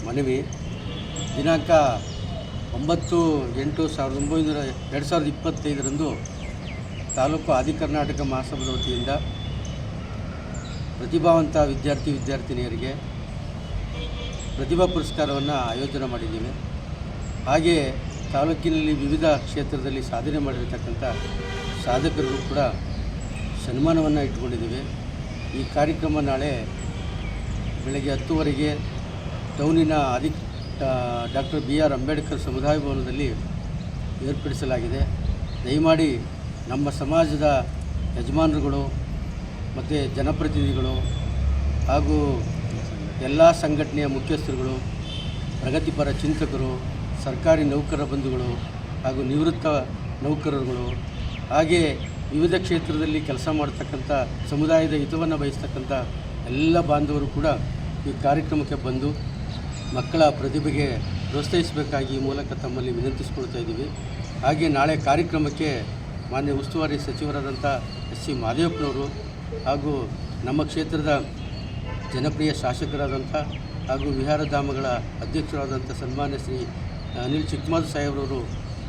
ಮನವಿ. ದಿನಾಂಕ 9/8/2025 ತಾಲೂಕು ಆದಿಕರ್ನಾಟಕ ಮಹಾಸಭಾದ ವತಿಯಿಂದ ಪ್ರತಿಭಾವಂತ ವಿದ್ಯಾರ್ಥಿನಿಯರಿಗೆ ಪ್ರತಿಭಾ ಪುರಸ್ಕಾರವನ್ನು ಆಯೋಜನೆ ಮಾಡಿದ್ದೀವಿ. ಹಾಗೆ ತಾಲೂಕಿನಲ್ಲಿ ವಿವಿಧ ಕ್ಷೇತ್ರದಲ್ಲಿ ಸಾಧನೆ ಮಾಡಿರತಕ್ಕಂಥ ಸಾಧಕರಿಗೂ ಕೂಡ ಸನ್ಮಾನವನ್ನು ಇಟ್ಕೊಂಡಿದ್ದೀವಿ. ಈ ಕಾರ್ಯಕ್ರಮ ನಾಳೆ ಬೆಳಗ್ಗೆ 10 ಟೌನಿನ ಡಾಕ್ಟರ್ BR ಅಂಬೇಡ್ಕರ್ ಸಮುದಾಯ ಭವನದಲ್ಲಿ ಏರ್ಪಡಿಸಲಾಗಿದೆ. ದಯಮಾಡಿ ನಮ್ಮ ಸಮಾಜದ ಯಜಮಾನರುಗಳು ಮತ್ತು ಜನಪ್ರತಿನಿಧಿಗಳು ಹಾಗೂ ಎಲ್ಲ ಸಂಘಟನೆಯ ಮುಖ್ಯಸ್ಥರುಗಳು, ಪ್ರಗತಿಪರ ಚಿಂತಕರು, ಸರ್ಕಾರಿ ನೌಕರ ಬಂಧುಗಳು ಹಾಗೂ ನಿವೃತ್ತ ನೌಕರರುಗಳು, ಹಾಗೆ ವಿವಿಧ ಕ್ಷೇತ್ರದಲ್ಲಿ ಕೆಲಸ ಮಾಡ್ತಕ್ಕಂಥ ಸಮುದಾಯದ ಹಿತವನ್ನು ಬಯಸ್ತಕ್ಕಂಥ ಎಲ್ಲ ಬಾಂಧವರು ಕೂಡ ಈ ಕಾರ್ಯಕ್ರಮಕ್ಕೆ ಬಂದು ಮಕ್ಕಳ ಪ್ರತಿಭೆಗೆ ಪ್ರೋತ್ಸಾಹಿಸಬೇಕಾಗಿ ಈ ಮೂಲಕ ತಮ್ಮಲ್ಲಿ ವಿನಂತಿಸಿಕೊಳ್ತಾ ಇದ್ದೀವಿ. ಹಾಗೆ ನಾಳೆ ಕಾರ್ಯಕ್ರಮಕ್ಕೆ ಮಾನ್ಯ ಉಸ್ತುವಾರಿ ಸಚಿವರಾದಂಥ SC ಮಹದೇವಪ್ಪನವರು ಹಾಗೂ ನಮ್ಮ ಕ್ಷೇತ್ರದ ಜನಪ್ರಿಯ ಶಾಸಕರಾದಂಥ ಹಾಗೂ ವಿಹಾರಧಾಮಗಳ ಅಧ್ಯಕ್ಷರಾದಂಥ ಸನ್ಮಾನ್ಯ ಶ್ರೀ ಅನಿಲ್ ಚಿಕ್ಕಮಾದು ಸಾಹೇಬ್ರವರು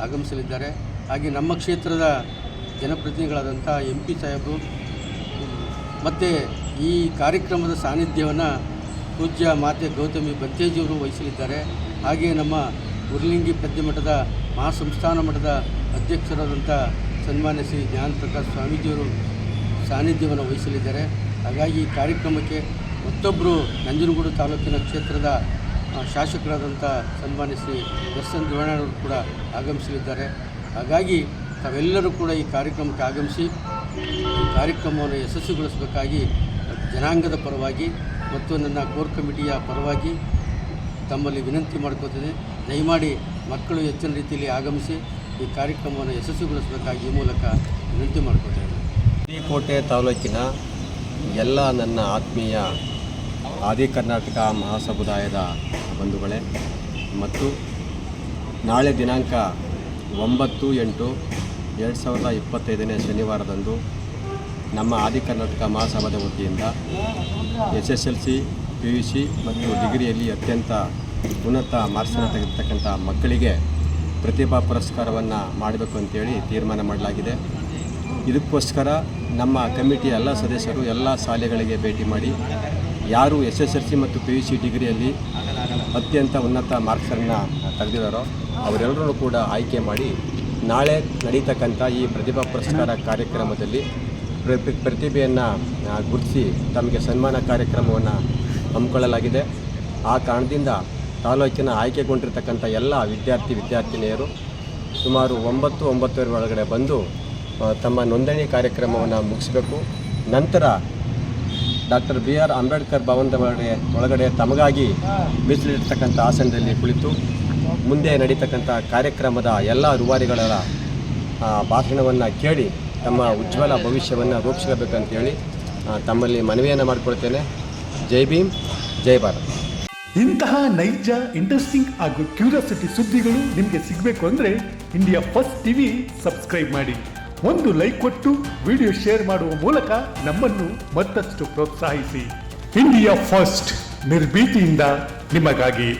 ಆಗಮಿಸಲಿದ್ದಾರೆ. ಹಾಗೆ ನಮ್ಮ ಕ್ಷೇತ್ರದ ಜನಪ್ರತಿನಿಧಿಗಳಾದಂಥ MP ಸಾಹೇಬರು ಮತ್ತು ಈ ಕಾರ್ಯಕ್ರಮದ ಸಾನ್ನಿಧ್ಯವನ್ನು ಪೂಜ್ಯ ಮಾತೆ ಗೌತಮಿ ಬತ್ತೇಜಿಯವರು ವಹಿಸಲಿದ್ದಾರೆ. ಹಾಗೆ ನಮ್ಮ ಉರ್ಲಿಂಗಿ ಪದ್ಯಮಠದ ಮಹಾಸಂಸ್ಥಾನ ಮಠದ ಅಧ್ಯಕ್ಷರಾದಂಥ ಸನ್ಮಾನ್ಯ ಶ್ರೀ ಜ್ಞಾನಪ್ರಕಾಶ್ ಸ್ವಾಮೀಜಿಯವರು ಸಾನ್ನಿಧ್ಯವನ್ನು ವಹಿಸಲಿದ್ದಾರೆ. ಹಾಗಾಗಿ ಈ ಕಾರ್ಯಕ್ರಮಕ್ಕೆ ಮತ್ತೊಬ್ಬರು ನಂಜನಗೂಡು ತಾಲೂಕಿನ ಕ್ಷೇತ್ರದ ಶಾಸಕರಾದಂಥ ಸನ್ಮಾನ್ಯ ಶ್ರೀ ದರ್ಶನ್ ದ್ರೋಣರು ಕೂಡ ಆಗಮಿಸಲಿದ್ದಾರೆ. ಹಾಗಾಗಿ ತಾವೆಲ್ಲರೂ ಕೂಡ ಈ ಕಾರ್ಯಕ್ರಮಕ್ಕೆ ಆಗಮಿಸಿ ಈ ಕಾರ್ಯಕ್ರಮವನ್ನು ಯಶಸ್ವಿಗೊಳಿಸಬೇಕಾಗಿ ಜನಾಂಗದ ಪರವಾಗಿ ಮತ್ತು ನನ್ನ ಕೋರ್ ಕಮಿಟಿಯ ಪರವಾಗಿ ತಮ್ಮಲ್ಲಿ ವಿನಂತಿ ಮಾಡ್ಕೋತೀನಿ. ದಯಮಾಡಿ ಮಕ್ಕಳು ಹೆಚ್ಚಿನ ರೀತಿಯಲ್ಲಿ ಆಗಮಿಸಿ ಈ ಕಾರ್ಯಕ್ರಮವನ್ನು ಯಶಸ್ವಿಗೊಳಿಸಬೇಕಾಗಿ ಈ ಮೂಲಕ ವಿನಂತಿ ಮಾಡ್ಕೋತೇನೆ. ಕೋಟೆ ತಾಲೂಕಿನ ಎಲ್ಲ ನನ್ನ ಆತ್ಮೀಯ ಆದಿಕರ್ನಾಟಕ ಮಹಾಸಮುದಾಯದ ಬಂಧುಗಳೇ ಮತ್ತು ನಾಳೆ ದಿನಾಂಕ 9/8/2025 ಶನಿವಾರದಂದು ನಮ್ಮ ಆದಿಕರ್ನಾಟಕ ಮಹಾಸಭಾದ ವತಿಯಿಂದ SSLC, PUC ಮತ್ತು ಡಿಗ್ರಿಯಲ್ಲಿ ಅತ್ಯಂತ ಉನ್ನತ ಮಾರ್ಕ್ಸನ್ನು ತೆಗೆದುತಕ್ಕಂಥ ಮಕ್ಕಳಿಗೆ ಪ್ರತಿಭಾ ಪುರಸ್ಕಾರವನ್ನು ಮಾಡಬೇಕು ಅಂತೇಳಿ ತೀರ್ಮಾನ ಮಾಡಲಾಗಿದೆ. ಇದಕ್ಕೋಸ್ಕರ ನಮ್ಮ ಕಮಿಟಿಯ ಎಲ್ಲ ಸದಸ್ಯರು ಎಲ್ಲ ಶಾಲೆಗಳಿಗೆ ಭೇಟಿ ಮಾಡಿ ಯಾರು SSLC ಮತ್ತು PUC ಡಿಗ್ರಿಯಲ್ಲಿ ಅತ್ಯಂತ ಉನ್ನತ ಮಾರ್ಕ್ಸನ್ನು ತೆಗೆದಿದ್ದಾರೋ ಅವರೆಲ್ಲರೂ ಕೂಡ ಆಯ್ಕೆ ಮಾಡಿ ನಾಳೆ ನಡೀತಕ್ಕಂಥ ಈ ಪ್ರತಿಭಾ ಪುರಸ್ಕಾರ ಕಾರ್ಯಕ್ರಮದಲ್ಲಿ ಪ್ರತಿಭೆಯನ್ನು ಗುರುತಿಸಿ ತಮಗೆ ಸನ್ಮಾನ ಕಾರ್ಯಕ್ರಮವನ್ನು ಹಮ್ಮಿಕೊಳ್ಳಲಾಗಿದೆ. ಆ ಕಾರಣದಿಂದ ತಾಲೂಕಿನ ಆಯ್ಕೆಗೊಂಡಿರ್ತಕ್ಕಂಥ ಎಲ್ಲ ವಿದ್ಯಾರ್ಥಿನಿಯರು ಸುಮಾರು 9-9:30 ಒಳಗಡೆ ಬಂದು ತಮ್ಮ ನೋಂದಣಿ ಕಾರ್ಯಕ್ರಮವನ್ನು ಮುಗಿಸಬೇಕು. ನಂತರ ಡಾಕ್ಟರ್ BR ಅಂಬೇಡ್ಕರ್ ಭವನದ ಒಳಗಡೆ ತಮಗಾಗಿ ಮೀಸಲಿರ್ತಕ್ಕಂಥ ಆಸನದಲ್ಲಿ ಕುಳಿತು ಮುಂದೆ ನಡೀತಕ್ಕಂಥ ಕಾರ್ಯಕ್ರಮದ ಎಲ್ಲ ರೂವಾರಿಗಳ ಭಾಷಣವನ್ನು ಕೇಳಿ ತಮ್ಮ ಉಜ್ವಲ ಭವಿಷ್ಯವನ್ನು ರೂಪಿಸಬೇಕಂತೇಳಿ ತಮ್ಮಲ್ಲಿ ಮನವಿಯನ್ನು ಮಾಡಿಕೊಳ್ತೇನೆ. ಜೈ ಭೀಮ್, ಜೈ ಭಾರತ್. ಇಂತಹ ನೈಜ, ಇಂಟ್ರೆಸ್ಟಿಂಗ್ ಹಾಗೂ ಕ್ಯೂರಿಯಾಸಿಟಿ ಸುದ್ದಿಗಳು ನಿಮಗೆ ಸಿಗಬೇಕು ಅಂದರೆ ಇಂಡಿಯಾ ಫಸ್ಟ್ TV ಸಬ್ಸ್ಕ್ರೈಬ್ ಮಾಡಿ. ಒಂದು ಲೈಕ್ ಕೊಟ್ಟು ವಿಡಿಯೋ ಶೇರ್ ಮಾಡುವ ಮೂಲಕ ನಮ್ಮನ್ನು ಮತ್ತಷ್ಟು ಪ್ರೋತ್ಸಾಹಿಸಿ. ಇಂಡಿಯಾ ಫಸ್ಟ್, ನಿರ್ಭೀತಿಯಿಂದ ನಿಮಗಾಗಿ.